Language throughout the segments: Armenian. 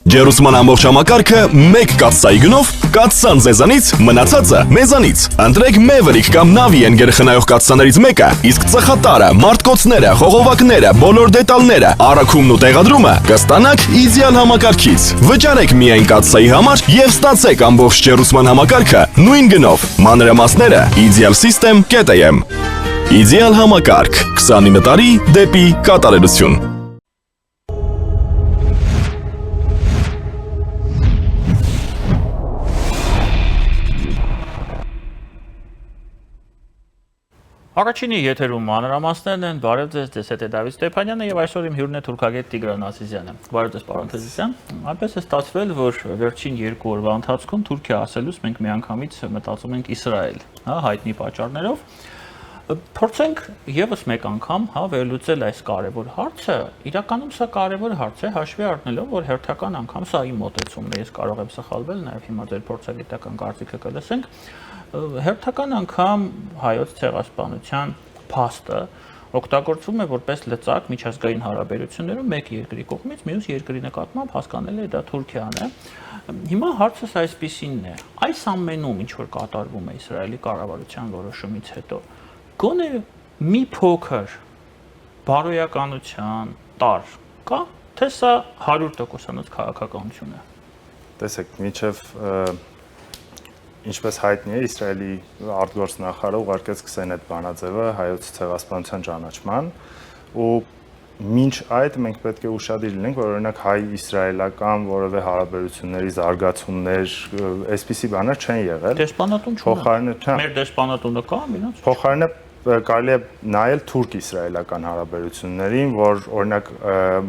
Ջերուսման ամբողջ համակարգը մեկ կաթսայի գնով կաթսան ձեզանից, մնացածը մեզանից։ Ընտրեք Maverick կամ Navi երգխնայող կաթսաներից մեկը, իսկ ծխատարը, մարտկոցները, խողովակները, բոլոր դետալները, առաքումն ու տեղադրումը կստանաք իդեալ համակարգից։ Վճարեք միայն կաթսայի համար եւ ստացեք ամբողջ ջերուսման համակարգը նույն գնով։ Մանրամասները idealsystem.am Իդեալ համակարգ 29 տարի դեպի կատարելություն։ Առաջինի եթերում մանրամասներն են, բարև ձեզ, ձեզ հետ է Դավիթ Ստեփանյանը եւ այսօր իմ հյուրն է թուրքագետ Տիգրան Ասիզյանը։ Բարև ձեզ, պարոն Ասիզյան։ Այնպես է ստացվել, որ վերջին 2 օրվա ընթացքում Թուրքիա ասելուց մենք միանգամից մտածում ենք Իսրայել, հայտնի պատճառներով։ Փորձենք եւս մեկ անգամ վերլուծել այս կարևոր հարցը։ Իրականում սա կարևոր հարց է, հաշվի առնելով, որ հերթական անգամ սա իմ մոտեցումն է, ես կարող եմ սխալվել, նաեւ հիմա ձեր փորձագիտական կարծիքը կլսենք։ Հերթական անգամ հայոց ցեղասպանության փաստը օգտագործվում է որպես լծակ միջազգային հարաբերություններում մեկ երկրի կողմից մյուս երկրի նկատմամբ հասկանալի է դա Թուրքիան է։ Հիմա հարցս այսպիսինն է. այս ամենում ինչ որ կատարվում է Իսրայելի կառավարության որոշումից հետո գոնե մի փոքր բարոյականության տար կա, թե սա 100%-անոց քաղաքականություն է։ Տեսեք, միջև ինչպես հայտնի է, Իսրայելի արտգործնախարարը ուղարկեց սկսեն այդ բանաձևը հայոց ցեղասպանության ճանաչման ու մինչ այդ մենք պետք է ուշադիր լինենք, որ օրինակ հայ-իսրայելական որևէ հարաբերությունների զարգացումներ, այսպիսի բաներ չեն եղել։ Դեսպանատուն չունի։ Մեր դեսպանատունը կա, մինչ։ Փոխարենը կարելի է նայել թուրք-իսրայելական հարաբերություններին, որ օրինակ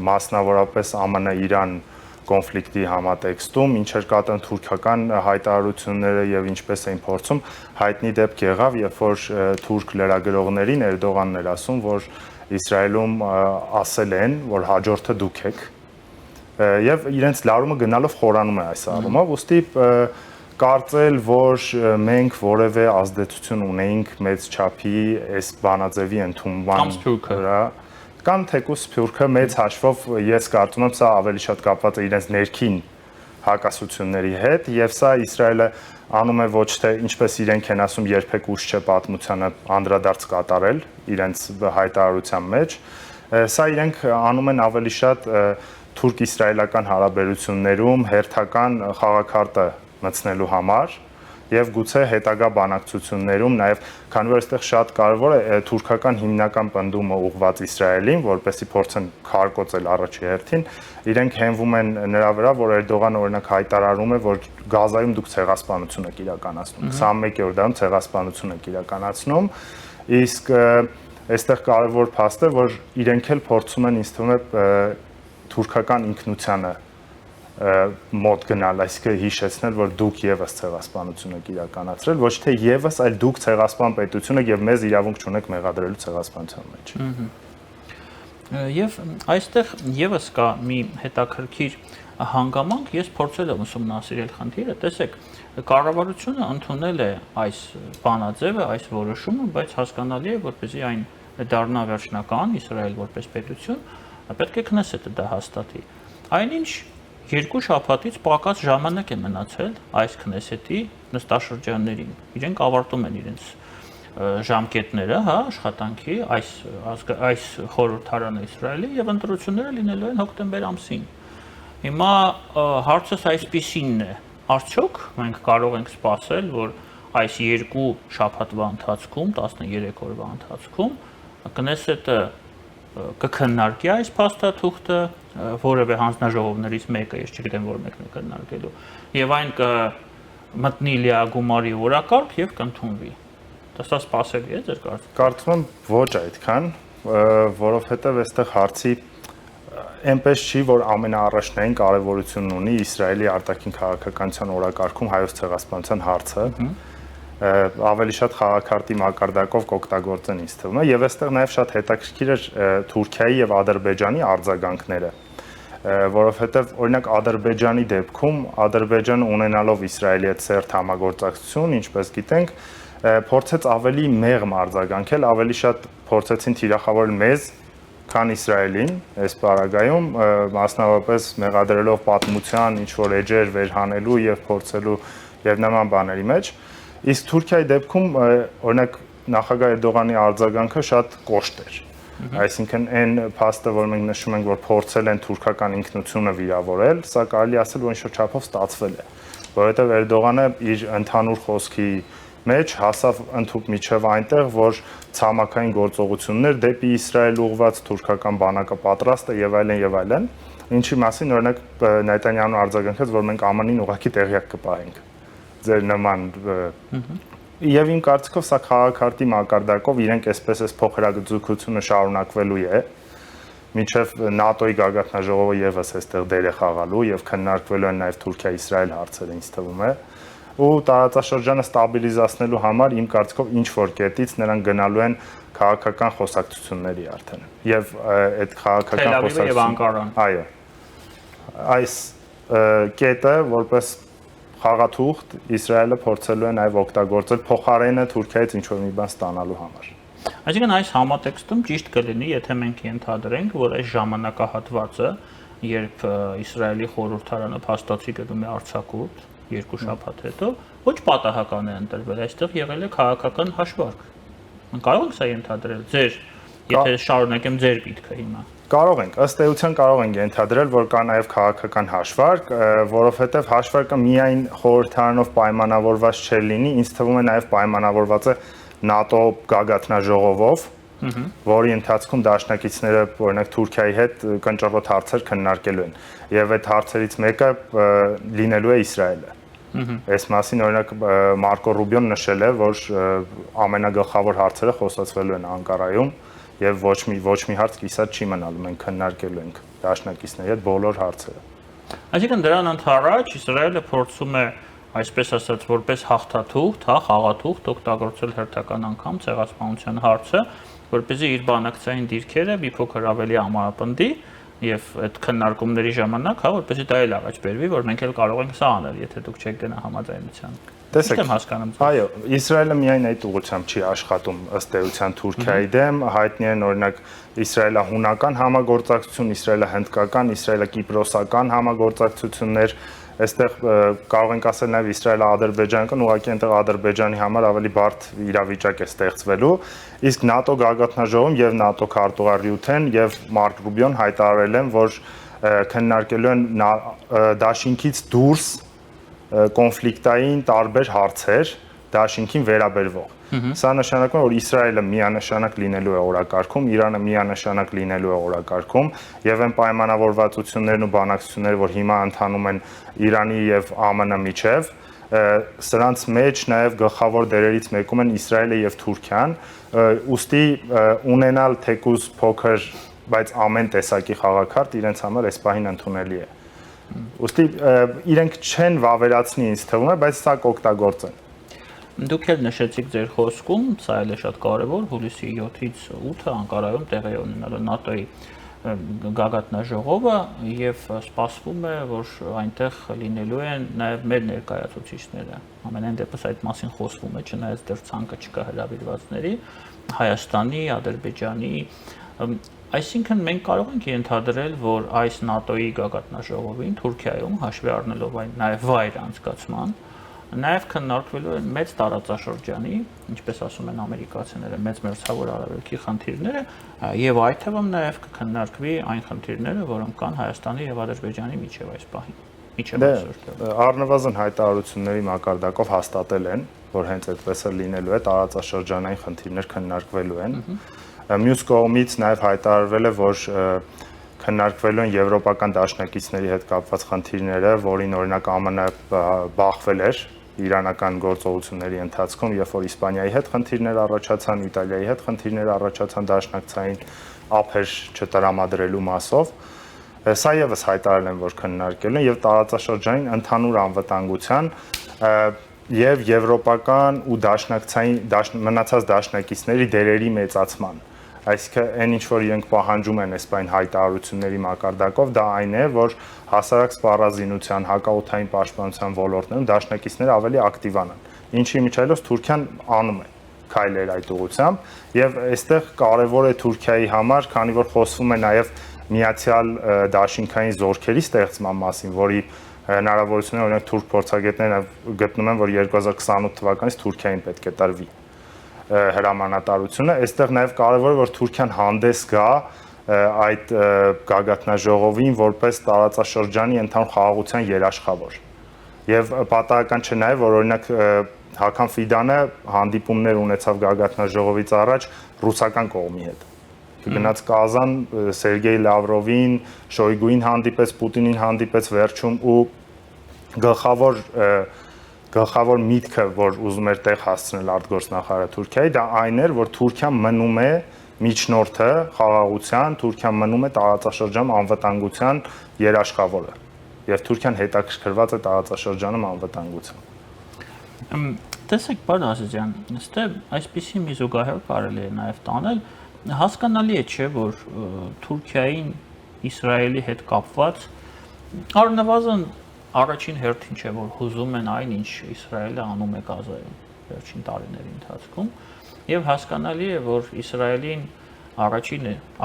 մասնավորապես ԱՄՆ-Իրան կոնֆլիկտի համատեքստում, ինչեր կատարեն թուրքական հայտարարությունները եւ ինչպես էին փորձում, հայտնի դեպք եղավ, երբ որ թուրք լրագրողներին Էրդողանն էր ասում, որ Իսրայելում ասել են, որ հաջորդը դուք եք, եւ իրենց լարումը գնալով խորանում է այս առումով, ուստի կարծել, որ մենք որևէ ազդեցություն ունեինք մեծ չափի այս բանաձևի ընդունման վրա կամ թեկուզ Սփյուռքը մեծ հաշվով ես կարծում եմ սա ավելի շատ կապված է իրենց ներքին հակասությունների հետ եւ սա Իսրայելը անում է ոչ թե ինչպես իրենք են ասում երբեք ուշ չէ պատմությանը անդրադարձ կատարել իրենց հայտարարության մեջ սա իրենք անում են ավելի շատ թուրք-իսրայելական հարաբերություններում հերթական խաղաքարտը մտցնելու համար եւ գուցե հետագա բանակցություններում նաեւ քանի որ այստեղ շատ կարեւոր է թուրքական հիմնական պնդումը ուղղված Իսրայելին, որպեսզի փորձեն քարկոծել առաջի հերթին, իրենք հենվում են նրա վրա, որ Էրդողանը օրինակ հայտարարում է, որ Գազայում դուք ցեղասպանություն եք իրականացնում, 21-րդ դարում ցեղասպանություն եք իրականացնում, իսկ այստեղ կարեւոր փաստ է, որ իրենք էլ փորձում են ինձ թվում է թուրքական ինքնությանը մոտ գնալ, այսինքն հիշեցնել, որ դուք եւս ցեղասպանություն եք իրականացրել, ոչ թե եւս, այլ դուք ցեղասպան պետություն եք եւ մեզ իրավունք չունեք մեղադրելու ցեղասպանության մեջ։ Եվ այստեղ եւս կա մի հետաքրքիր հանգամանք, ես փորձել եմ ուսումնասիրել խնդիրը, տեսեք, կառավարությունը ընդունել է այս բանաձևը, այս որոշումը, բայց հասկանալի է, որպեսզի այն դառնա վերջնական Իսրայել որպես պետություն, պետք է Քնեսետը դա հաստատի։ Այնինչ երկու շաբաթից պակաս ժամանակ է մնացել այս Քնեսետի նստաշրջաններին։ Իրենք ավարտում են իրենց ժամկետները, աշխատանքի այս խորհրդարանը Իսրայելի եւ ընտրությունները լինելու են հոկտեմբեր ամսին։ Հիմա հարցս այսպիսինն է. արդյոք մենք կարող ենք սպասել, որ այս երկու շաբաթվա ընթացքում, 13 օրվա ընթացքում Քնեսետը կքննարկի այս փաստաթուղթը որևէ հանձնաժողովներից մեկը, ես չգիտեմ որ մեկն է քննարկելու, եւ այն կմտնի լիագումարի օրակարգ եւ կընդունվի։ Դա սպասելի է ձեր կարծիքով։ Կարծում եմ ոչ այդքան, որովհետեւ այստեղ հարցի այնպես չի, որ ամենաառաջնային կարևորությունն ունի Իսրայելի արտաքին քաղաքականության օրակարգում հայոց ցեղասպանության հարցը։ Ավելի շատ խաղաքարտի մակարդակով կօգտագործեն ինձ թվում է եւ այստեղ նաեւ շատ հետաքրքիր է Թուրքիայի եւ Ադրբեջանի արձագանքները, որովհետեւ օրինակ Ադրբեջանի դեպքում Ադրբեջանը ունենալով Իսրայելի հետ սերտ համագործակցություն, ինչպես գիտենք, փորձեց ավելի մեղմ արձագանքել, ավելի շատ փորձեցին թիրախավորել մեզ քան Իսրայելին այս պարագայում, մասնավորապես մեղադրելով պատմության ինչ որ էջեր վերհանելու եւ փորձելու եւ նման բաների մեջ, իսկ Թուրքիայի դեպքում օրինակ նախագահ Էրդողանի արձագանքը շատ կոշտ էր։ Այսինքն այն փաստը, որ մենք նշում ենք, որ փորձել են թուրքական ինքնությունը վիրավորել, սա կարելի ասել, որ ինչ-որ չափով ստացվել է, որովհետեւ Էրդողանը իր ընդհանուր խոսքի մեջ հասավ ընդհուպ այնտեղ, որ ցամաքային գործողություններ դեպի Իսրայել ուղղված թուրքական բանակը պատրաստ է եւ այլն, ինչի մասին օրինակ Նետանյահուն արձագանքեց, որ մենք ԱՄՆ-ին ուղղակի տեղյակ կպահենք ձեր նման եւ իմ կարծիքով սա քաղաքարտի մակարդակով իրենք այսպես փոխհրաձգությունը շարունակվելու է մինչեւ ՆԱՏՕ-ի գագաթնաժողովը եւս այստեղ դեր է խաղալու եւ քննարկվելու են նաեւ Թուրքիա-Իսրայել հարցերը, ինձ թվում է, ու տարածաշրջանը ստաբիլիզացնելու համար իմ կարծիքով ինչ որ կետից նրանք գնալու են քաղաքական խոսակցությունների արդեն եւ այդ քաղաքական խոսակցությունները այո այս կետը որպես խաղաթուղթ Իսրայելը փորձելու է նաև օգտագործել փոխարենը Թուրքիայից ինչ որ մի բան ստանալու համար։ Այսինքն այս համատեքստում ճիշտ կլինի, եթե մենք ենթադրենք, որ այս ժամանակահատվածը, երբ Իսրայելի խորհրդարանը փաստացի գնում է արձակուրդ 2 շաբաթ հետո, ոչ պատահական է ընտրվել, այստեղ եղել է քաղաքական հաշվարկ։ Մենք կարող ենք սա ենթադրել, եթե շարունակեմ ձեր միտքը հիմա։ Կարող ենք, ըստ էության կարող ենք ենթադրել, որ կա նաև քաղաքական հաշվարկ, որովհետև հաշվարկը միայն խորհրդարանով պայմանավորված չէ լինի, ինձ թվում է նաև պայմանավորված է ՆԱՏՕ գագաթնաժողովով, որի ընթացքում դաշնակիցները օրինակ Թուրքիայի հետ կնճռոտ հարցեր քննարկելու են, եւ այդ հարցերից մեկը լինելու է Իսրայելը։ Այս մասին օրինակ Մարկո Ռուբիոն նշել է, որ ամենագլխավոր հարցերը խոսացվելու են Անկարայում եւ ոչ մի հարց կիսատ չի մնալու, մենք քննարկելու ենք դաշնակիցների հետ բոլոր հարցերը։ Այսինքն դրան ընդառաջ Իսրայելը փորձում է այսպես ասած որպես հաղթաթուղթ, խաղաթուղթ օգտագործել հերթական անգամ ցեղասպանության հարցը, որպեսզի իր բանակցային դիրքերը մի փոքր ավելի ամրապնդի եւ այդ քննարկումների ժամանակ, որպեսզի դա էլ առաջ բերվի, որ մենք էլ կարող ենք սա անել, եթե դուք չեք գնա համաձայնության։ Տեսեք, այո, Իսրայելը միայն այդ ուղղությամբ չի աշխատում ըստ էության Թուրքիայի դեմ, հայտնի են օրինակ իսրայելահունական համագործակցություն, իսրայելահնդկական, իսրայելակիպրոսական համագործակցություններ, այստեղ կարող ենք ասել նաև իսրայելա-ադրբեջանական, ուղղակի այնտեղ Ադրբեջանի համար ավելի բարդ իրավիճակ է ստեղծվելու, իսկ ՆԱՏՕ գագաթնաժողովում եւ ՆԱՏՕ քարտուղար Ռյութեն եւ Մարկ Ռուբիոն հայտարարել են, որ քննարկելու են դաշինքից դուրս կոնֆլիկտային տարբեր հարցեր դաշինքին վերաբերվող։ Սա նշանակում է, որ Իսրայելը միանշանակ լինելու է օրակարգում, Իրանը միանշանակ լինելու է օրակարգում, եւ այն պայմանավորվածություններն ու բանակցությունները, որ հիմա ընթանում են Իրանի եւ ԱՄՆ միջև, սրանց մեջ նաեւ գլխավոր դերերից մեկում են Իսրայելը եւ Թուրքիան, ուստի ունենալ թեկուզ փոքր, բայց ամեն տեսակի խաղաքարտ իրենց համար այս պահին ընդունելի է։ Ուստի իրենք չեն վավերացնի, ինձ թվում է, բայց սա կօգտագործեն։ Դուք էլ նշեցիք ձեր խոսքում, սա էլ է շատ կարևոր, հուլիսի 7-ից 8-ը Անկարայում տեղի ունենալու ՆԱՏՕ-ի գագաթնաժողովը եւ սպասվում է, որ այնտեղ լինելու են նաեւ մեր ներկայացուցիչները։ Ամենայն դեպս այդ մասին խոսվում է, չնայած դեռ ցանկը չկա հրավիրվածների, Հայաստանի, Ադրբեջանի, այսինքն մենք կարող ենք ենթադրել, որ այս ՆԱՏՕ-ի գագաթնաժողովին Թուրքիայում հաշվի առնելով այն նաեւ վայր անցկացման, նաեւ քննարկվելու են մեծ տարածաշրջանի, ինչպես ասում են ամերիկացիները, մեծ մերձավոր արևելքի խնդիրները, եւ այդ թվում նաեւ կքննարկվի այն խնդիրները, որոնք կան Հայաստանի եւ Ադրբեջանի միջև այս պահին։ Առնվազն հայտարարությունների մակարդակով հաստատել են, որ հենց այդպես է լինելու է, տարածաշրջանային խնդիրներ քննարկվելու են։ Մյուս կողմից նաև հայտարարվել է, որ քննարկվելու են եվրոպական դաշնակիցների հետ կապված խնդիրները, որին օրինակ ԱՄՆ բախվել էր իրանական գործողությունների ընթացքում, երբ որ Իսպանիայի հետ խնդիրներ առաջացան, Իտալիայի հետ խնդիրներ առաջացան դաշնակցային ափեր չտրամադրելու մասով։ Սա եւս հայտարարել են, որ քննարկելու են եւ տարածաշրջանային ընդհանուր անվտանգության եւ եվրոպական ու դաշնակցային մնացած դաշնակիցների դերերի մեծացման։ Այսինքն այն ինչ որ իրենք պահանջում են այսպայն հայտարարությունների մակարդակով, դա այն է, որ հասարակ սպառազինության, հակաօդային պաշտպանության ոլորտներում դաշնակիցները ավելի ակտիվանան։ Ինչի միջոցով Թուրքիան անում է։ քայլեր այդ ուղղությամբ եւ այստեղ կարեւոր է Թուրքիայի համար, քանի որ խոսվում է նաեւ միացյալ դաշինքային զորքերի ստեղծման մասին, որի հնարավորությունը օրինակ թուրք փորձագետներն գտնում են, որ 2028 թվականից Թուրքիային պետք է տրվի հրամանատարությունը, այստեղ նաեւ կարեւոր է, որ Թուրքիան հանդես գա այդ գագաթնաժողովին որպես տարածաշրջանի ընդհանուր խաղաղության երաշխավոր։ Եվ պատահական չէ նաեւ, որ օրինակ Հական Ֆիդանը հանդիպումներ ունեցավ գագաթնաժողովից առաջ ռուսական կողմի հետ։ Գնաց Կազան, Սերգեյ Լավրովին, Շոյգուին հանդիպեց, Պուտինին հանդիպեց վերջում ու գլխավոր միտքը, որ ուզում էր տեղ հասցնել արտգործնախարարը Թուրքիայի, դա այն էր, որ Թուրքիան մնում է միջնորդը խաղաղության, Թուրքիան մնում է տարածաշրջանում անվտանգության երաշխավորը, եւ Թուրքիան հետաքրքրված է տարածաշրջանում անվտանգությամբ։ Տեսեք, պարոն Ազիզյան, այստեղ այսպիսի մի զուգահեռ կարելի է նաեւ տանել, հասկանալի է, չէ, որ Թուրքիային Իսրայելի հետ կապված առնվազն առաջին հերթին չէ, որ հուզում են այն, ինչ Իսրայելը անում է Գազայում վերջին տարիների ընթացքում, եւ հասկանալի է, որ Իսրայելին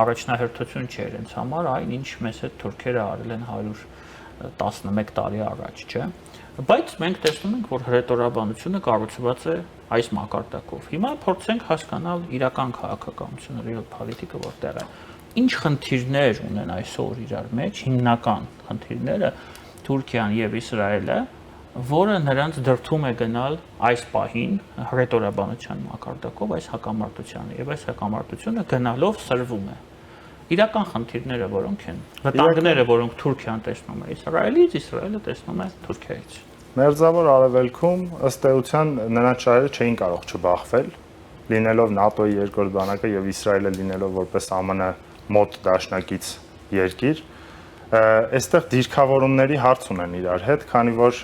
առաջնահերթություն չէ իրենց համար այն, ինչ մեզ հետ թուրքերը արել են 111 տարի առաջ, չէ։ Բայց մենք տեսնում ենք, որ հրետորաբանությունը կառուցված է այս մակարդակով։ Հիմա փորձենք հասկանալ իրական քաղաքականությունը, real politics-ը որտեղ է։ Ինչ խնդիրներ ունեն այսօր իրար մեջ, հիմնական խնդիրները Թուրքիան եւ Իսրայելը, որը նրանց դրդում է գնալ այս պահին հրետորաբանության մակարդակով այս հակամարտությանը, եւ այս հակամարտությունը գնալով սրվում է։ Իրական խնդիրները որոնք են, վտանգները, որոնք Թուրքիան տեսնում է Իսրայելից, Իսրայելը տեսնում է Թուրքիայից։ Մերձավոր Արևելքում ըստ էության նրանց շահերը չէին կարող չբախվել, լինելով ՆԱՏՕ-ի երկրորդ բանակը եւ Իսրայելը լինելով որպես ԱՄՆ մոտ դաշնակից երկիր, այստեղ դիրքավորումների հարց ունեն իրար հետ, քանի որ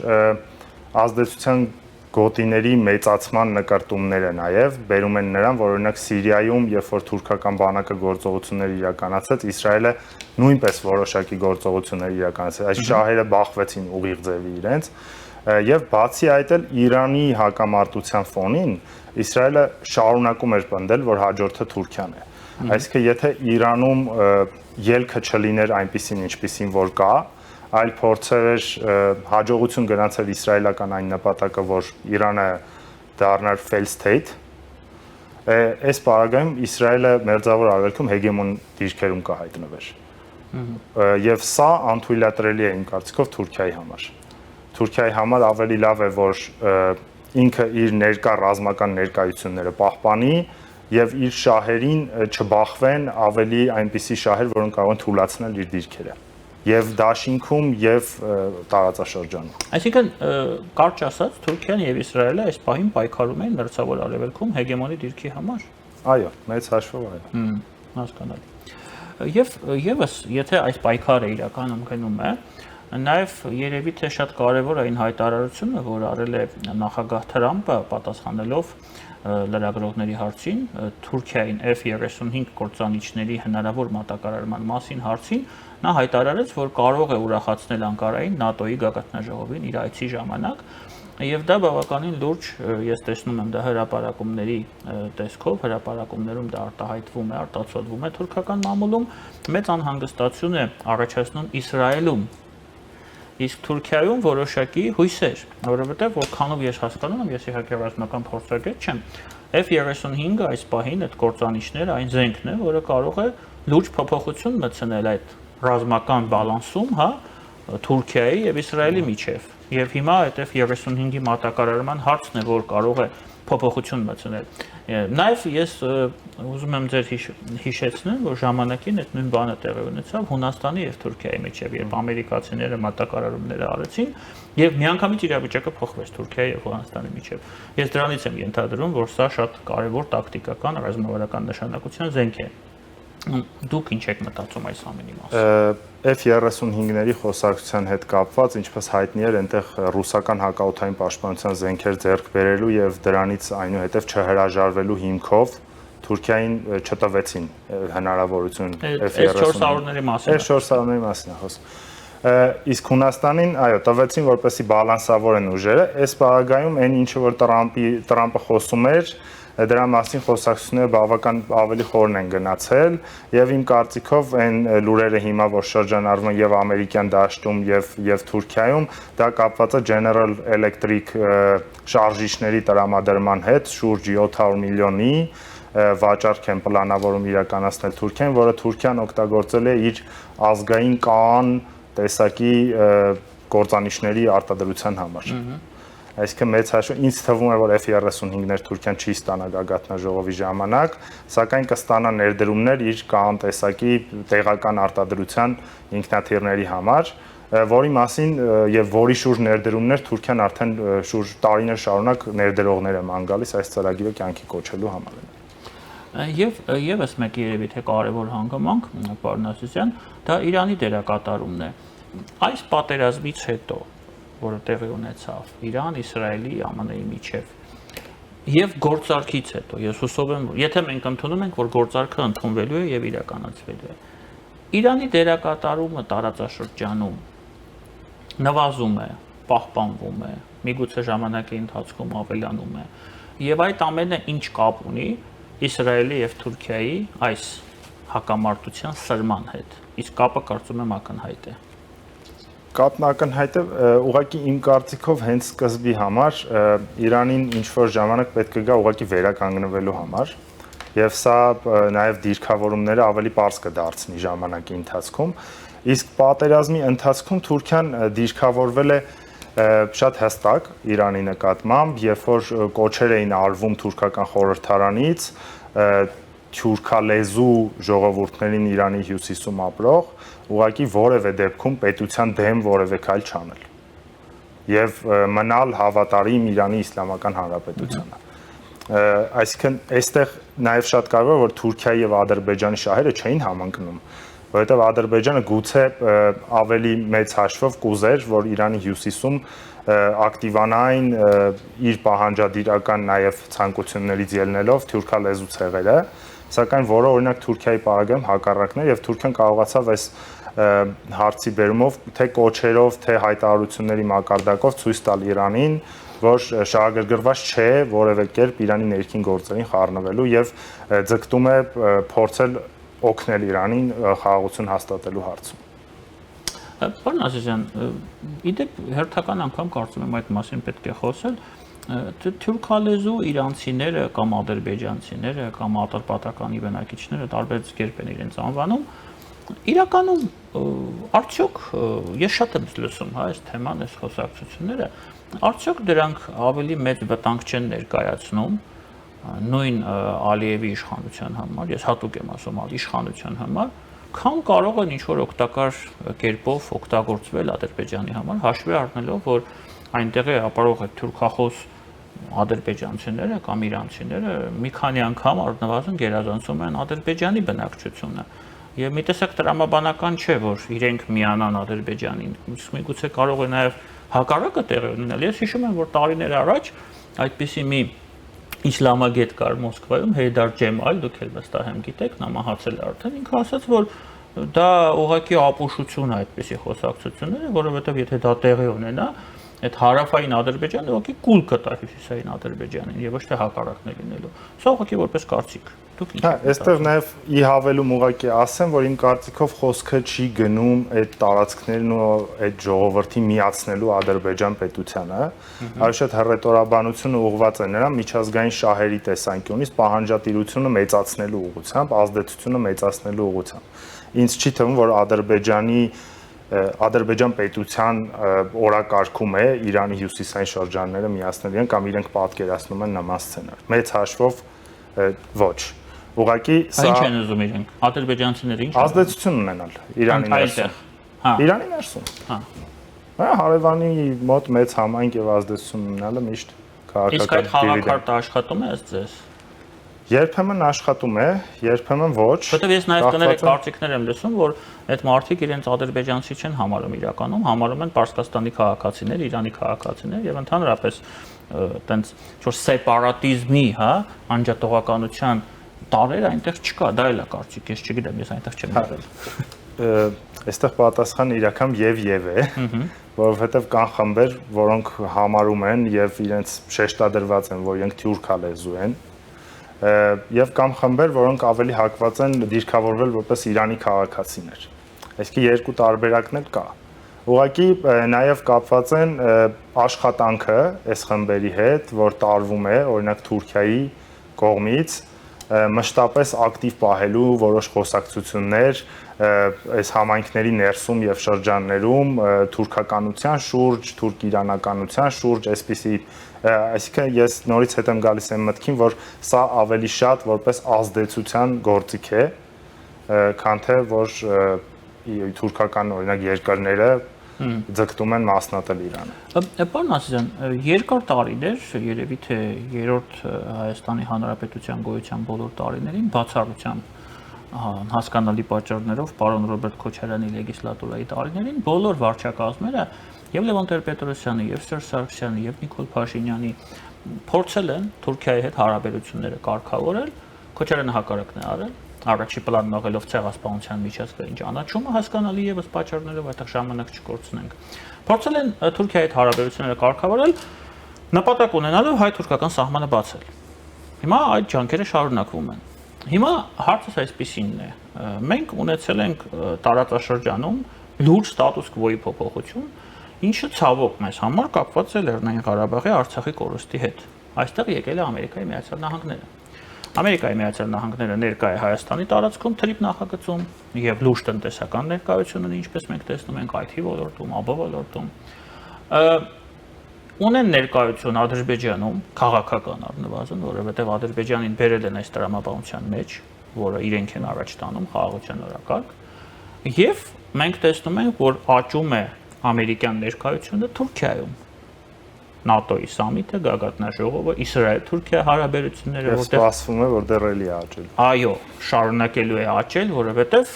ազդեցության գոտիների մեծացման նկարտումները նաև բերում են նրան, որ օրինակ Սիրիայում, երբ որ թուրքական բանակը գործողություններ իրականացրեց, Իսրայելը նույնպես որոշակի գործողություններ իրականացրեց։ Այս շահերը բախվեցին ուղիղ ձևի իրենց, եւ բացի այդ էլ Իրանի հակամարտության ֆոնին Իսրայելը շարունակում էր պնդել, որ հաջորդը Թուրքիան է։ Այսինքն, եթե Իրանում ելքը չլիներ այնպիսին, ինչպիսին որ կա, այլ փորձեր հաջողություն գնացել իսրայելական այն նպատակը, որ Իրանը դառնար failed state, այս պարագայում Իսրայելը Մերձավոր Արևելքում հեգեմոն դիրքերում կհայտնվեր։ Եվ սա անթույլատրելի է իմ կարծիքով Թուրքիայի համար։ Թուրքիայի համար ավելի լավ է, որ ինքը իր ներկա ռազմական ներկայությունները պահպանի եւ իր շահերին չբախվեն ավելի այնպիսի շահեր, որոնք կարող են թույլատրել իր դիրքերը եւ դաշինքում եւ տարածաշրջանում։ Այսինքն, կարճ ասած, Թուրքիան եւ Իսրայելը այս պահին պայքարում են Մերձավոր Արևելքում հեգեմոնի դիրքի համար։ Այո, մեծ հաշվով այո։ Հասկանալի։ Եվ եւս, եթե այս պայքարը իրականում գնում է, նաեւ երևի թե շատ կարեւոր է այն հայտարարությունը, որ արել է նախագահ Թրամփը պատասխանելով լրագրողների հարցին Թուրքիային F-35 կործանիչների հնարավոր մատակարարման մասին հարցին, նա հայտարարեց, որ կարող է ուրախացնել Անկարային ՆԱՏՕ-ի գագաթնաժողովին իր այցի ժամանակ, եւ դա բավականին լուրջ, ես տեսնում եմ դա հրապարակումների տեսքով, հրապարակումներում դա արտահայտվում է, արտացոլվում է թուրքական մամուլում, մեծ անհանգստություն է առաջացնում Իսրայելում։ Իսկ Թուրքիայում որոշակի հույսեր, որովհետև որքանով ես հասկանում եմ, ես իհարկե ռազմական փորձագետ չեմ, F-35-ը այս պահին այդ կործանիչները այն զենքն է, որը կարող է լուրջ փոփոխություն մտցնել այդ ռազմական բալանսում, հա, Թուրքիայի եւ Իսրայելի միջև։ Եվ հիմա այդ F-35-ի մատակարարման հարցն է, որ կարող է փոփոխություն մտցնել։ Նաեւ ես ուզում եմ ձեր հիշեցնել, որ ժամանակին այդ նույն բանը տեղի ունեցավ Հունաստանի եւ Թուրքիայի միջև, երբ ամերիկացիները մատակարարումներ արեցին եւ միանգամից իրավիճակը փոխվեց Թուրքիայի եւ Հունաստանի միջև։ Ես դրանից եմ ենթադրում, որ սա շատ կարեւոր տակտիկական ռազմավարական նշանակության զենք է։ Դուք ինչ եք մտածում այս ամենի մասին։ F-35-ների խոսակցության հետ կապված, ինչպես հայտնի էր, այնտեղ ռուսական հակաօդային պաշտպանության զենքեր ձեռք բերելու եւ դրանից այնուհետեւ չհրաժարվելու հիմքով Թուրքիային չտվեցին հնարավորություն F-400-ների մասին։ F-400-ների մասին է խոսքը։ Իսկ Հունաստանին, այո, տվեցին որպեսի բալանսավորեն ուժերը, այս բաղագայում այն ինչը որ Տրամպը խոսում էր, դրա մասին խոսակցությունները բավական ավելի խորն են գնացել եւ իմ կարծիքով այն լուրերը հիմա որ շրջանառվում են եւ ամերիկյան դաշտում եւ Թուրքիայում, դա կապված է General Electric շարժիչների տրամադրման հետ, շուրջ 700 միլիոնի վաճառք են պլանավորում իրականացնել Թուրքիան, որը Թուրքիան օգտագործել է իր ազգային կան տեսակի գործանիշների արտադրության համար։ Այսինքն մեծ հաշվով ինձ թվում է որ F-35-ներ Թուրքիան չի ստանա գագաթնաժողովի ժամանակ, սակայն կստանա ներդրումներ իր կան տեսակի տեղական արտադրության ինքնաթիռների համար, որի մասին եւ որի շուրջ ներդրումներ Թուրքիան արդեն շուրջ տարիներ շարունակ ներդրողներ է ման գալիս այս ծրագիրը կյանքի կոչելու համար։ Եվ եւս մեկ երևի թե կարևոր հանգամանք, պարոն Ասիսյան, դա Իրանի դերակատարումն է։ Այս պատերազմից հետո, որը տեղի ունեցավ Իրան, Իսրայելի, ԱՄՆ-ի միջև, եւ գործարքից հետո, ես հուսով եմ, եթե մենք ընդունում ենք, որ գործարքը ընդունվելու է եւ իրականացվելու է, Իրանի դերակատարումը տարածաշրջանում նվազում է, պահպանվում է, միգուցե ժամանակի ընթացքում ավելանում է, եւ այդ ամենը ինչ կապ ունի Իսրայելի եւ Թուրքիայի այս հակամարտության սրման հետ։ Իսկ կապը կարծում եմ ակնհայտ է։ Կապն ակնհայտ է, ուղղակի իմ կարծիքով հենց սկզբի համար Իրանին ինչ որ ժամանակ պետք է գա ուղղակի վերականգնվելու համար եւ սա նաեւ դիրքավորումները ավելի པարզ կդարձնի ժամանակի ընթացքում։ Իսկ պատերազմի ընթացքում Թուրքիան դիրքավորվել է շատ հստակ Իրանի նկատմամբ, երբ որ կոչեր էին արվում թուրքական խորհրդարանից թուրքալեզու ժողովուրդներին Իրանի հյուսիսում ապրող, ուղղակի որևէ դեպքում պետության դեմ որևէ քայլ չանել եւ մնալ հավատարիմ Իրանի Իսլամական Հանրապետությանը։ Այսինքն այստեղ նաեւ շատ կարևոր է որ Թուրքիայի եւ Ադրբեջանի շահերը չէին համընկնում, որովհետեւ Ադրբեջանը գուցե ավելի մեծ հաշվով կուզեր, որ Իրանի հյուսիսում ակտիվանային իր պահանջադիրական նաեւ ցանկություններից ելնելով թուրքալեզու ցեղերը, սակայն որը օրինակ Թուրքիայի պարագայում հակառակն է եւ Թուրքիան կարողացավ այս հարցի բերումով թե կոչերով, թե հայտարարությունների մակարդակով ցույց տալ Իրանին, որ շահագրգռված չէ որևէ կերպ Իրանի ներքին գործերին խառնվելու եւ ձգտում է փորձել օգնել Իրանին խաղաղություն հաստատելու հարցում։ Պարոն Ասիսյան, իդեպ հերթական անգամ կարծում եմ այդ մասին պետք է խոսել, թուրքալեզու իրանցիները կամ ադրբեջանցիները կամ ատապատականի բնակիչները տարբեր կերպ են իրենց անվանում, իրականում արդյոք ես շատ եմ լսում այս թեման, այս խոսակցությունները, արդյոք դրանք ավելի մեծ վտանգ չեն ներկայացնում նույն Ալիևի իշխանության համար, ես հատուկ եմ ասում իշխանության համար, քան կարող են ինչ-որ օգտակար կերպով օգտագործվել Ադրբեջանի համար, հաշվի առնելով, որ այնտեղ է ապարող այդ թուրքախոս ադրբեջանցիները կամ իրանցիները մի քանի անգամ առնվազն գերազանցում են Ադրբեջանի բնակչությունը։ Եվ մի տեսակ տրամաբանական չէ, որ իրենք միանան Ադրբեջանին, միգուցե կարող է նաև հակառակը տեղի ունենալ։ Ես հիշում եմ, որ տարիներ առաջ այդպիսի մի իսլամագետ կար Մոսկվայում, Հեյդար Ջեմալ, դուք էլ վստահ եմ գիտեք, նա մահացել է արդեն, ինքը ասաց, որ դա ուղղակի ապուշություն է այդպիսի խոսակցությունները, որովհետև եթե դա տեղի ունենա, այդ հարավային Ադրբեջանը ուղղակի կուլ կտա հյուսիսային Ադրբեջանին եւ ոչ թե հակառակն է լինելու։ Սա ուղղակի որպես կարծիք։ Դուք ինչ եք։ Այստեղ նաև ի հավելում ուղղակի ասեմ, որ իմ կարծիքով խոսքը չի գնում այդ տարածքներն ու այդ ժողովրդի միացնելու Ադրբեջան պետությանը, այլ շատ հռետորաբանությունը ուղղված է նրա միջազգային շահերի տեսանկյունից պահանջատիրությունը մեծացնելու ուղղությամբ, ազդեցությունը մեծացնելու ուղղությամբ։ Ինձ չի թվում, որ Ադրբեջան պետության օրակարգում է Իրանի հյուսիսային շրջանները միացնել իրեն կամ իրենք պատկերացնում են նման սցենար։ Մեծ հաշվով ոչ։ Ուղղակի սա Ինչ են ուզում իրենք։ Ադրբեջանցիները ինչ ազդեցություն ունենալ Իրանի ներսում։ Հա։ Իրանի ներսում։ Հա։ Հարևանի մոտ մեծ համայնք եւ ազդեցություն ունենալը միշտ Իսկ այդ քաղաքական խաղակարտը աշխատում է ըստ ձեզ։ Երբեմն աշխատում է, երբեմն ոչ։ Որտեւ ես նաև կներեք կարծիքներ եմ լսում, որ այդ մարդիկ իրենց ադրբեջանցի չեն համարում իրականում, համարում են Պարսկաստանի քաղաքացիներ, Իրանի քաղաքացիներ եւ ընդհանրապես այտենց ինչ-որ սեպարատիզմի, հա, անջատողականության տարեր այնտեղ չկա, դա էլ է կարծիք, ես չգիտեմ, ես այնտեղ չեմ եղել։ այստեղ պատասխանը իրական եւ է, որովհետեւ կան խմբեր, որոնք համարում են եւ իրենց շեշտադրված են, որ իրենք թյուրքա լեզու են, եւ կամ խմբեր, որոնք ավելի հակված են դիրքավորվել որպես Իրանի քաղաքացիներ։ Այսինքն երկու տարբերակներ կա։ Ուղղակի նաեւ կապված են աշխատանքը այս խմբերի հետ, որ տարվում է, օրինակ Թուրքիայի կողմից մշտապես ակտիվ պահելու որոշ խոսակցություններ այս համայնքների ներսում եւ շրջաններում թուրքականության շուրջ, թուրք-իրանականության շուրջ, այսպիսի, այսինքն ես նորից հետ եմ գալիս եմ մտքին, որ սա ավելի շատ որպես ազդեցության գործիք է, քան թե որ թուրքական օրինակ երկրները ձգտում են մասնատել Իրանը։ Պարոն Ասիզյան, երկար տարիներ, երևի թե երրորդ Հայաստանի Հանրապետության գոյության բոլոր տարիներին բացառությամբ հասկանալի պատճառներով պարոն Ռոբերտ Քոչարյանի լեգիսլատուրայի տարիներին բոլոր վարչակազմերը եւ Լևոն Տեր-Պետրոսյանի, եւ Սերժ Սարգսյանի, եւ Նիկոլ Փաշինյանի փորձել են Թուրքիայի հետ հարաբերությունները կարգավորել, Քոչարյանը հակառակն է արել, առաջի պլան մղելով ցեղասպանության միջազգային ճանաչումը, հասկանալի եւս պատճառներով այդտեղ ժամանակ չկորցնենք։ Փորձել են Թուրքիայի հետ հարաբերությունները կարգավորել, նպատակ ունենալով հայ-թուրքական սահմանը բացել։ Հիմա այդ ջանքերը շարունակվում են։ Հիմա հարցը այսպեսինն է. մենք ունեցել ենք տարածաշրջանում լուրջ ստատուս քվոյի փոփոխություն, ինչը ցավոք մեզ համար կապված է Լեռնային Ղարաբաղի Արցախի կորուստի հետ։ Այստեղ եկել է Ամերիկայի Միացյալ Նահանգները։ Ամերիկայի Միացյալ Նահանգները ներկա է Հայաստանի տարածքում թրիփ նախագծում եւ լուրջ տնտեսական ներկայություն ունի, ինչպես մենք տեսնում ենք IT ոլորտում, ԱԲ ոլորտում։ Ունեն ներկայություն Ադրբեջանում, քաղաքական առնվազն, որովհետեւ Ադրբեջանին բերել են այս տրամաբանության մեջ, որը իրենք են առաջ տանում խաղաղության օրակարգ, եւ մենք տեսնում ենք, որ աճում է ամերիկյան ներկայությունը Թուրքիայում։ ՆԱՏՕ-ի սամիթը, Գագաթնաժողովը, Իսրայել-Թուրքիա հարաբերությունները, որտեղ սպասվում է, որ դեռ էլի աճել։ Այո, շարունակելու է աճել, որովհետև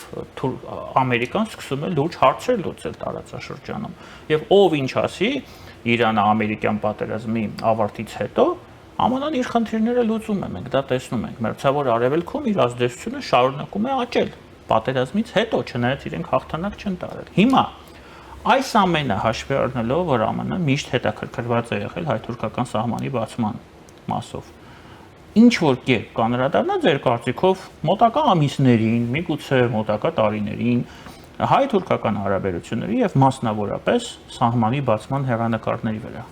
Ամերիկան սկսում է լուրջ հարցեր լուծել տարածաշրջանում։ Եվ ով ինչ ասի, Իրանը-ամերիկյան պատերազմի ավարտից հետո ԱՄՆ-ն իր խնդիրները լուծում է, մենք դա տեսնում ենք։ Մերձավոր Արևելքում իր ազդեցությունը շարունակում է աճել պատերազմից հետո, չնայած իրենք հաղթանակ չեն տարել։ Հիմա այս ամենը հաշվի առնելով, որ ԱՄՆ-ն միշտ հետաքրքրված է եղել հայ-թուրքական սահմանի բացման մասով, ինչ որ կերպ կանրադառնա ձեր կարծիքով մոտակա ամիսներին, միգուցե մոտակա տարիներին հայ-թուրքական հարաբերությունների եւ մասնավորապես սահմանի բացման հեռանկարների վրա։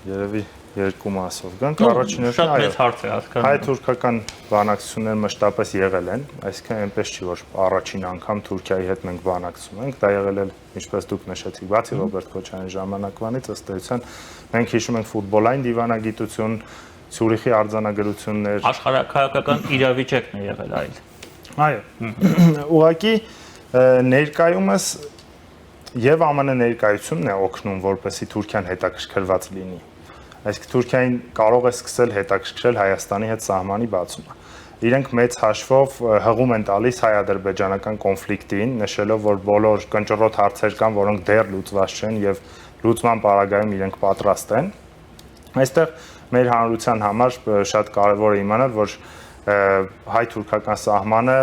Երևի երկու մասով գանք, առաջինը շատ մեծ հարց է հասկանում։ Հայ-թուրքական բանակցությունները մշտապես եղել են, այսինքն այնպես չի, որ առաջին անգամ Թուրքիայի հետ մենք բանակցում ենք, դա եղել է, ինչպես դուք նշեցիք, բացի Ռոբերտ Քոչարյանի ժամանակվանից, ըստ էության մենք հիշում ենք ֆուտբոլային դիվանագիտություն, Ցյուրիխի արձանագրություններ, աշխարհակահաղական իրավիճակն է եղել այլ։ Այո։ Ուղղակի ներկայումս եւ ԱՄՆ ներկայությունն է օգնում, որպեսզի Թուրքիան հետաքրքրված լինի։ Այսինքն Թուրքիային կարող է սկսել հետաքրքրել Հայաստանի հետ սահմանի բացումը։ Իրենք մեծ հաշվով հղում են տալիս հայ-ադրբեջանական կոնֆլիկտին, նշելով, որ բոլոր կնճռոտ հարցեր կան, որոնք դեռ լուծված չեն եւ լուծման պարագայում իրենք պատրաստ են։ Այստեղ մեր հանրության համար շատ կարեւոր է իմանալ, որ հայ-թուրքական սահմանը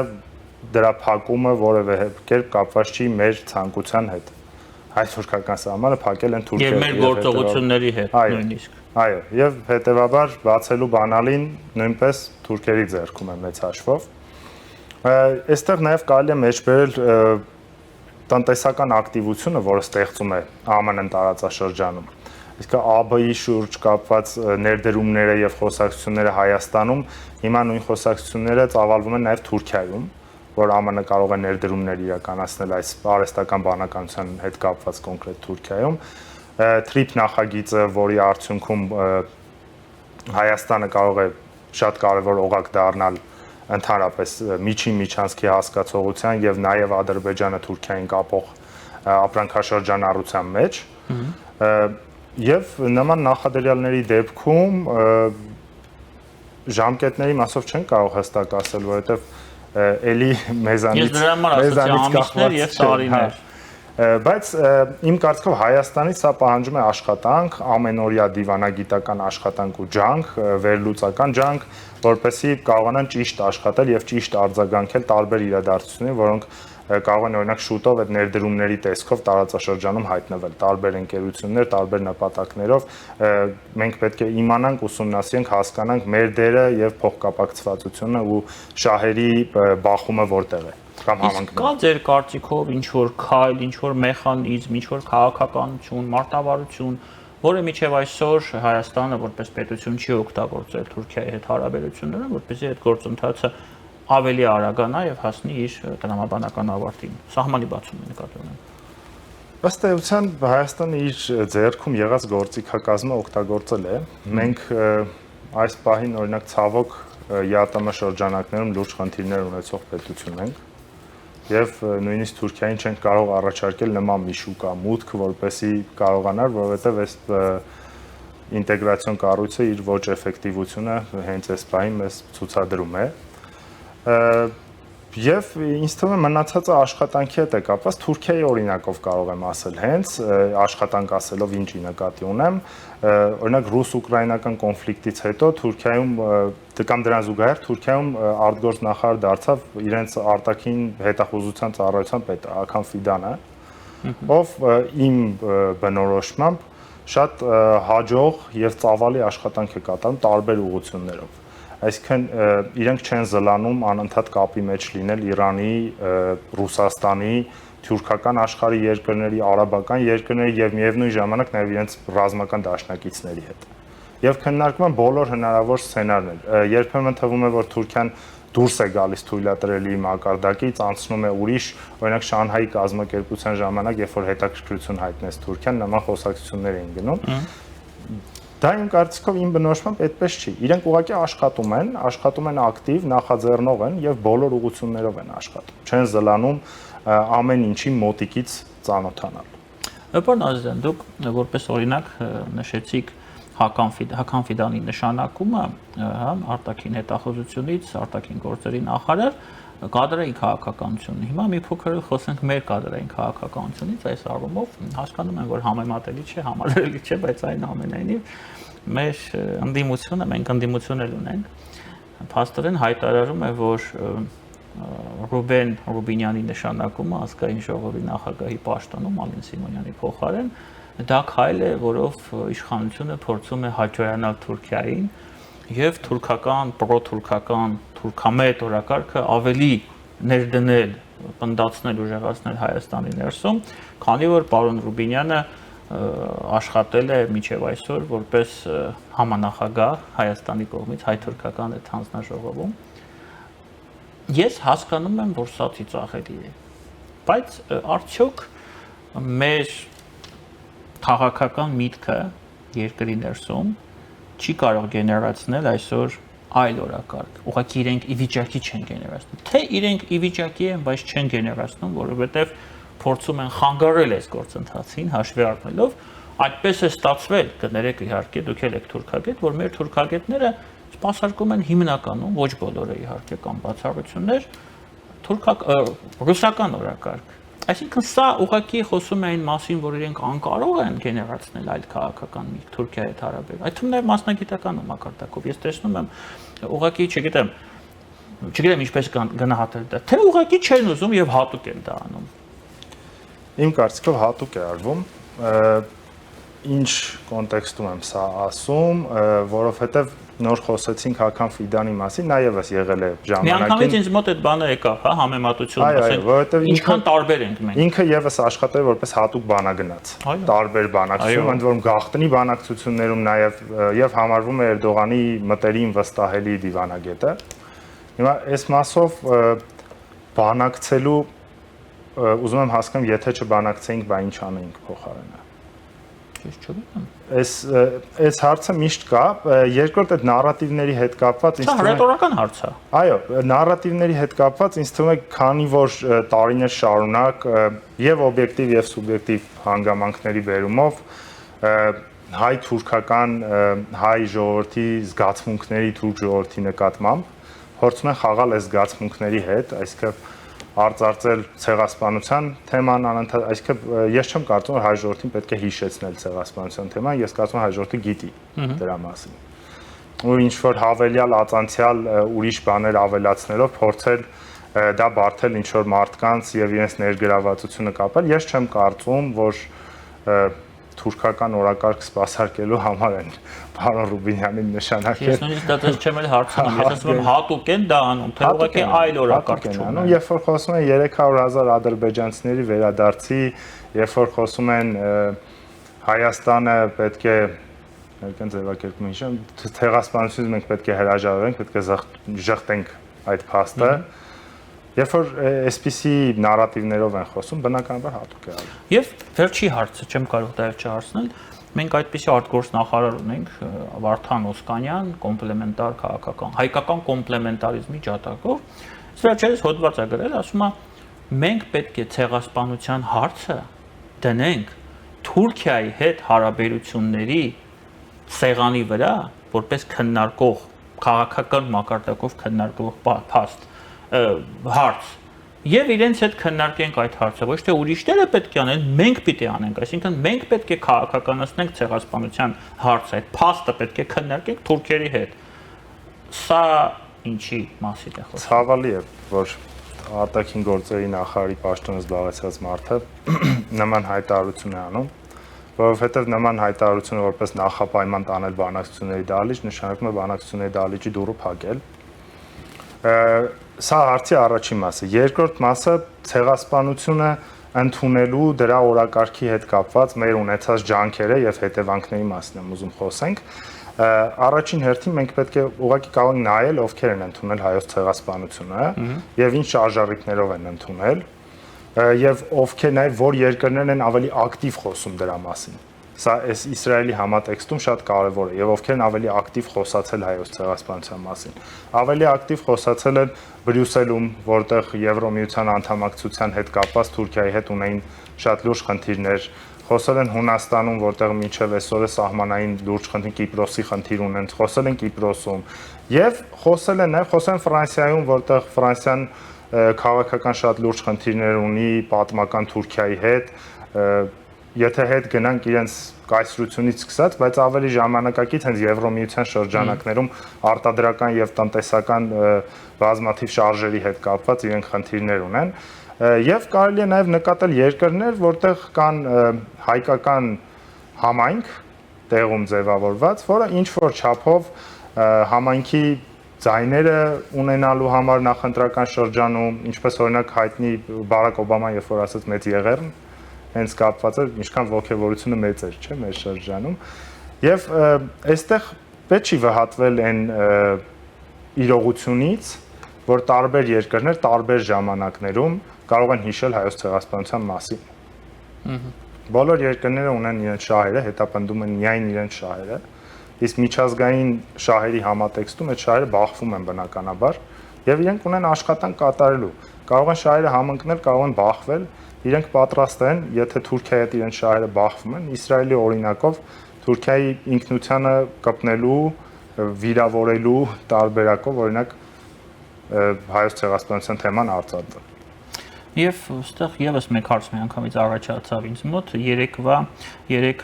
դրա փակումը որևէ կերպ կապված չի մեր ցանկության հետ։ Հայ-թուրքական սահմանը փակել են Թուրքիա եւ մեր գործողությունների հետ նույնիսկ։ Այո, եւ հետեւաբար բացելու բանալին նույնպես թուրքերի ձեռքում է մեծ հաշվով։ Այստեղ նաեւ կարելի է մեջբերել տնտեսական ակտիվությունը, որը ստեղծում է ԱՄՆ-ն տարածաշրջանում։ Իսկ ԱԲ-ի շուրջ կապված ներդրումները եւ խոսակցությունները Հայաստանում հիմա նույն խոսակցությունները ծավալվում են նաեւ Թուրքիայում, որ ԱՄՆ կարող է ներդրումներ իրականացնել այս արհեստական բանականության հետ կապված կոնկրետ Թուրքիայում։ Թրիփ նախագիծը, որի արդյունքում Հայաստանը կարող է շատ կարևոր օղակ դառնալ ընդհանրապես միջին միջանցքի հասկացողության եւ նաեւ Ադրբեջանը Թուրքիային կապող ապրանքաշրջանառության մեջ։ Եվ նման նախադրյալների դեպքում ժամկետների մասով չեն կարող հստակ ասել, որովհետեւ էլի մեզանից ամիսներ եւ տարիներ։ Բայց իմ կարծիքով Հայաստանից սա պահանջում է աշխատանք, ամենօրյա դիվանագիտական աշխատանք ու ջանք, վերլուծական ջանք, որպեսզի կարողանան ճիշտ աշխատել եւ ճիշտ արձագանքել տարբեր իրադարձություններին, որոնք կարող են օրինակ շուտով այդ ներդրումների տեսքով տարածաշրջանում հայտնվել, տարբեր ընկերություններ, տարբեր նպատակներով, մենք պետք է իմանանք, ուսումնասիրենք, հասկանանք մեր դերը եւ փոխկապակցվածությունը ու շահերի բախումը որտեղ է կամ համընկնում։ Կա ձեր կարծիքով ինչ որ քայլ, ինչ որ մեխանիզմ, ինչ որ քաղաքականություն, մարտավարություն, որը միջև այսօր Հայաստանը որպես պետություն չի օգտագործել Թուրքիայի հետ հարաբերությունները, որպեսզի այդ գործընթացը ավելի արագանա եւ հասնի իր տրամաբանական ավարտին։ Սահմանի բացումն նկատի ունեմ։ Ըստ էության Հայաստանը իր ձեռքում եղած գործիքակազմը օգտագործել է։ Մենք այս պահին օրինակ ցավոք ԵԱՏՄ շրջանակներում լուրջ խնդիրներ ունեցող պետություն ենք եւ նույնիսկ Թուրքիային չենք կարող առաջարկել նման մի շուկա մուտք, որպեսզի կարողանար, որովհետեւ այս ինտեգրացիոն կառույցը իր ոչ էֆեկտիվությունը հենց այս պահին մեզ ցուցադրում է։ Եվ ինձ թվում է մնացածը աշխատանքի հետ է կապված, Թուրքիայի օրինակով կարող եմ ասել հենց, աշխատանք ասելով ինչի նկատի ունեմ, օրինակ ռուս-ուկրաինական կոնֆլիկտից հետո Թուրքիայում կամ դրան զուգահեռ Թուրքիայում արտգործնախարար դարձավ իրենց արտաքին հետախուզության ծառայության պետ Աքան Ֆիդանը, ով իմ բնորոշմամբ շատ հաջող եւ ծավալի աշխատանք է կատարում տարբեր ուղղություններով։ Այսինքն իրենք չեն զլանում անընդհատ կապի մեջ լինել Իրանի, Ռուսաստանի, թուրքական աշխարհի երկրների, արաբական երկրների եւ միևնույն ժամանակ նաեւ իրենց ռազմական դաշնակիցների հետ։ Եվ քննարկում են բոլոր հնարավոր սցենարներ։ Երբեմն թվում է, որ Թուրքիան դուրս է գալիս թույլատրելի մակարդակից, անցնում է ուրիշ, օրինակ Շանհայի կազմակերպության ժամանակ, երբ որ հետաքրքրություն հայտնեց Թուրքիան, նման խոսակցություններ էին գնում։ Դա իմ կարծիքով իմ բնորոշմամբ այդպես չի։ Իրենք ուղղակի աշխատում են ակտիվ, նախաձեռնող են եւ բոլոր ուղղություններով են աշխատում։ Չեն զլանում ամեն ինչի մոտիկից ծանոթանալ։ Պարոն Ազիզյան, դուք որպես օրինակ նշեցիք Հական Ֆիդանի նշանակումը, հա, արտաքին հետախուզությունից, արտաքին գործերի նախարար, կադրային քաղաքականությունը։ Հիմա մի փոքր խոսենք մեր կադրային քաղաքականությունից, այս առումով հասկանում եմ, որ համեմատելի չէ, համալրելի չէ, բայց այնուամենայնիվ մեր ընդդիմությունը, մենք ընդդիմություն էլ ունենք, փաստորեն հայտարարում է, որ Ռուբեն Ռուբինյանի նշանակումը ազգային ժողովի նախագահի պաշտոնում Ալին Սիմոնյանի փոխարեն, դա քայլ է, որով իշխանությունը փորձում է հաջողանալ Թուրքիային եւ թուրքական, պրոթուրքական, թուրքամետ օրակարգը ավելի ներդնել, պնդացնել, ուժեղացնել Հայաստանի ներսում, քանի որ պարոն Ռուբինյանը աշխատել է մինչև այսօր որպես համանախագահ Հայաստանի կողմից հայ-թուրքական այդ հանձնաժողովում։ Ես հասկանում եմ, որ սա ծիծաղելի է, բայց արդյոք մեր քաղաքական միտքը երկրի ներսում չի կարող գեներացնել այսօր այլ օրակարգ։ Ուղղակի իրենք ի վիճակի չեն գեներացնում։ Թե իրենք ի վիճակի են, բայց չեն գեներացնում, որովհետև փորձում են խանգարել այս գործընթացին, հաշվի առնելով, այդպես է ստացվել, կներեք իհարկե, դուք եք թուրքագետ, որ մեր թուրքագետները սպասարկում են հիմնականում, ոչ բոլորը իհարկե կամ բացառություններ, ռուսական օրակարգ։ Այսինքն սա ուղղակի խոսում է այն մասին, որ իրենք անկարող են գեներացնել այլ քաղաքական միտք Թուրքիայի հետ հարաբերել։ Այդ թվում նաև մասնագիտական մակարդակով ես տեսնում եմ ուղղակի չգիտեմ ինչպես գնահատել դա, թե ուղղակի չեն ուզում եւ հատուկ են դա անում։ Իմ կարծիքով հատուկ է արվում, ինչ կոնտեքստում եմ սա ասում, որովհետեւ նոր խոսեցինք Հական Ֆիդանի մասին, նա եւս եղել է ժամանակին։ Միանգամից ինձ մոտ այդ բանը եկավ, հա, համեմատություն, ասենք, ինչքան տարբեր ենք մենք։ Ինքը եւս աշխատել որպես հատուկ բանագնաց։ Տարբեր բանակցություն, ընդ որում գաղտնի բանակցություններում եւ համարվում է Էրդողանի մտերիմ վստահելի դիվանագետը։ Հիմա այս մասով բանակցելու ուզում եմ հասկանամ, եթե չբանակցեինք, բա ինչ անեինք փոխարենը։ Այս հարցը միշտ կա, երկրորդ այդ նարատիվների հետ կապված ինձ թվում է ռետորական հարց է։ Այո, նարատիվների հետ կապված ինձ թվում է, քանի որ տարիներ շարունակ եւ օբյեկտիվ եւ սուբյեկտիվ հանգամանքների բերումով հայ-թուրքական հայ ժողովրդի զգացմունքների թուրք ժողովրդի նկատմամբ փորձում են խաղալ այս զգացմունքների հետ, այսինքն արծարծել ցեղասպանության թեման անընդհատ, այսինքն ես չեմ կարծում, որ հայ ժողովրդին պետք է հիշեցնել ցեղասպանության թեման, ես կարծում եմ հայ ժողովուրդը գիտի դրա մասին։ Ու ինչ որ հավելյալ ածանցյալ ուրիշ բաներ ավելացնելով փորձել դա բարթել ինչ որ մարդկանց եւ իրենց ներգրավվածությունը կապել, ես չեմ կարծում, որ թուրքական օրակարգ սպասարկելու համար են պարոն Ռուբինյանին նշանակել։ Ես նույնիսկ դա դες չեմ էլ հարցնում, ես ասում եմ հատուկ են դա անում, թե ուղղակի այլ օրակարգ չունեն։ Երբ որ խոսում են 300,000 ադրբեջանցիների վերադարձի, երբ որ խոսում են Հայաստանը պետք է ներքան ձևակերպում հիշեմ, ցեղասպանությունից մենք պետք է հրաժարվենք, պետք է ժխտենք այդ փաստը։ Երբ որ այսպիսի նարատիվներով են խոսում, բնականաբար հատուկ է ալու։ Եվ վերջի հարցը չեմ կարող դա չհարցնել։ Մենք այդպիսի արտգործնախարար ունենք Վարդան Օսկանյան, կոմպլեմենտար քաղաքական, հայկական կոմպլեմենտարիզմի ջատագով։ Սրաչերս հոդված է գրել, ասում է մենք պետք է ցեղասպանության հարցը դնենք Թուրքիայի հետ հարաբերությունների սեղանի վրա, որպես քննարկող քաղաքական մակարդակով քննարկող փաստ հարց եւ իրենց հետ քննարկենք այդ հարցը, ոչ թե ուրիշները պետք է անեն, մենք պիտի անենք, այսինքն մենք պետք է քաղաքականացնենք ցեղասպանության հարցը, այդ փաստը պետք է քննարկենք թուրքերի հետ։ Սա ինչի մասին է խոսքը։ Ցավալի է, որ արտաքին գործերի նախարարի պաշտոնը զբաղեցած մարդը նման հայտարարություն է անում, որովհետև նման հայտարարությունը որպես նախապայման տանել բանակցությունների դահլիճ նշանակում է բանակցությունների դահլիճի դուռը փակել։ Սա հարցի առաջին մասը, երկրորդ մասը ցեղասպանությունը ընդունելու դրա օրակարգի հետ կապված մեր ունեցած ջանքերը եւ հետևանքների մասին եմ ուզում խոսենք։ Առաջին հերթին մենք պետք է ուղղակի կարող նայել ովքեր են ընդունել հայոց ցեղասպանությունը եւ ինչ շարժառիթներով են ընդունել եւ ովքեր նաեւ որ երկրներն են ավելի ակտիվ խոսում դրա մասին։ Սա այս Իսրայելի համատեքստում շատ կարևոր է եւ ովքեր են ավելի ակտիվ խոսացել հայոց ցեղասպանության մասին։ Ավելի ակտիվ խոսացել են Բրյուսելում, որտեղ Եվրոմիության անդամակցության հետ կապված Թուրքիայի հետ ունեին շատ լուրջ խնդիրներ, խոսել են Հունաստանում, որտեղ մինչև այսօր սահմանային լուրջ խնդիր Կիպրոսի խնդիր ունեն, խոսել են Կիպրոսում եւ խոսել են Ֆրանսիայում, որտեղ Ֆրանսիան քաղաքական շատ լուրջ խնդիրներ ունի պատմական Թուրքիայի հետ, եթե հետ գնանք իրենց կայսրությունից սկսած, բայց ավելի ժամանակակից հենց Եվրոմիության շրջանակներում արտադրական եւ տնտեսական բազմաթիվ շարժերի հետ կապված իրենք խնդիրներ ունեն եւ կարելի է նաեւ նկատել երկրներ, որտեղ կան հայկական համայնք տեղում ձևավորված, որը ինչ որ չափով համայնքի ձայները ունենալու համար նախընտրական շրջանում, ինչպես օրինակ հայտնի Բարակ Օբաման, երբ որ ասաց մեծ եղերն, հենց կապված է, ինչքան ողջավորությունը մեծ էր, չէ՞, մեր շրջանում։ Եվ այստեղ պետք չի վհատվել այն իրողությունից, որ տարբեր երկրներ տարբեր ժամանակներում կարող են հիշել հայոց ցեղասպանության մասին։ Բոլոր երկրները ունեն իրենց շահերը, հետապնդում են միայն իրենց շահերը, իսկ միջազգային շահերի համատեքստում այդ շահերը բախվում են բնականաբար, եւ իրենք ունեն աշխատանք կատարելու։ Կարող են շահերը համընկնել, կարող են բախվել, իրենք պատրաստ են, եթե Թուրքիայի հետ իրենց շահերը բախվում են, Իսրայելի օրինակով Թուրքիայի ինքնությանը կպնելու, վիրավորելու տարբերակով, օրինակ հայոց ցեղասպանության թեման արծարծել։ Եվ այստեղ եւս մեկ հարց մի անգամից առաջացավ ինձ մոտ երեք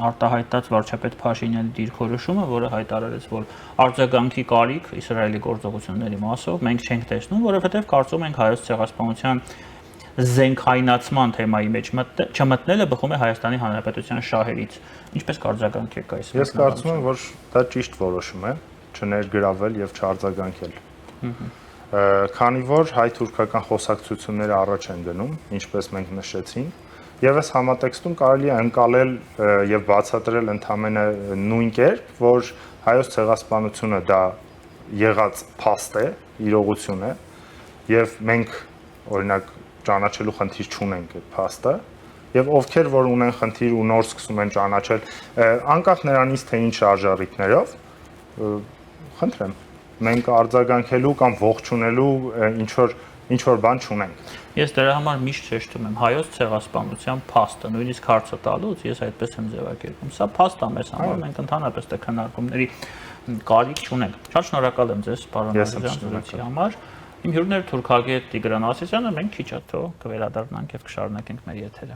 արտահայտած վարչապետ Փաշինյանի դիրքորոշումը, որը հայտարարեց, որ արձագանքի կարիք Իսրայելի գործողությունների մասով մենք չենք տեսնում, որովհետեւ կարծում ենք հայոց ցեղասպանության զենքայնացման թեմայի մեջ չմտնելը բխում է Հայաստանի Հանրապետության շահերից։ Ինչպես կարձագանք եք այս։ Ես կարծում եմ, որ դա ճիշտ որոշում է, չներգրավել եւ չարձագանքել։ Քանի որ հայ-թուրքական խոսակցությունները առաջ են գնում, ինչպես մենք նշեցինք, եւ այս համատեքստում կարելի է ընկալել եւ բացատրել ընդամենը նույն կերպ, որ հայոց ցեղասպանությունը դա եղած փաստ է, իրողություն է, եւ մենք օրինակ ճանաչելու խնդիր չունենք այդ փաստը եւ ովքեր որ ունեն խնդիր ու նոր սկսում են ճանաչել անկախ նրանից թե ինչ շարժառիթներով խնդրեմ մենք արձագանքելու կամ ողջունելու ինչ որ բան չունենք։ Ես դրա համար միշտ շեշտում եմ հայոց ցեղասպանության փաստը, նույնիսկ հարցը տալուց ես այդպես եմ ձևակերպում։ Սա փաստ է մեզ համար, մենք ընդհանրապես թե քննարկումների կարիք չունենք։ Շատ շնորհակալ եմ ձեզ, պարոն Ազարյան, զրույցի համար։ Իմ հյուրները թուրքագետ Տիգրան Ասիսյանը, մենք քիչ հետո կվերադառնանք եւ կշարունակենք մեր եթերը։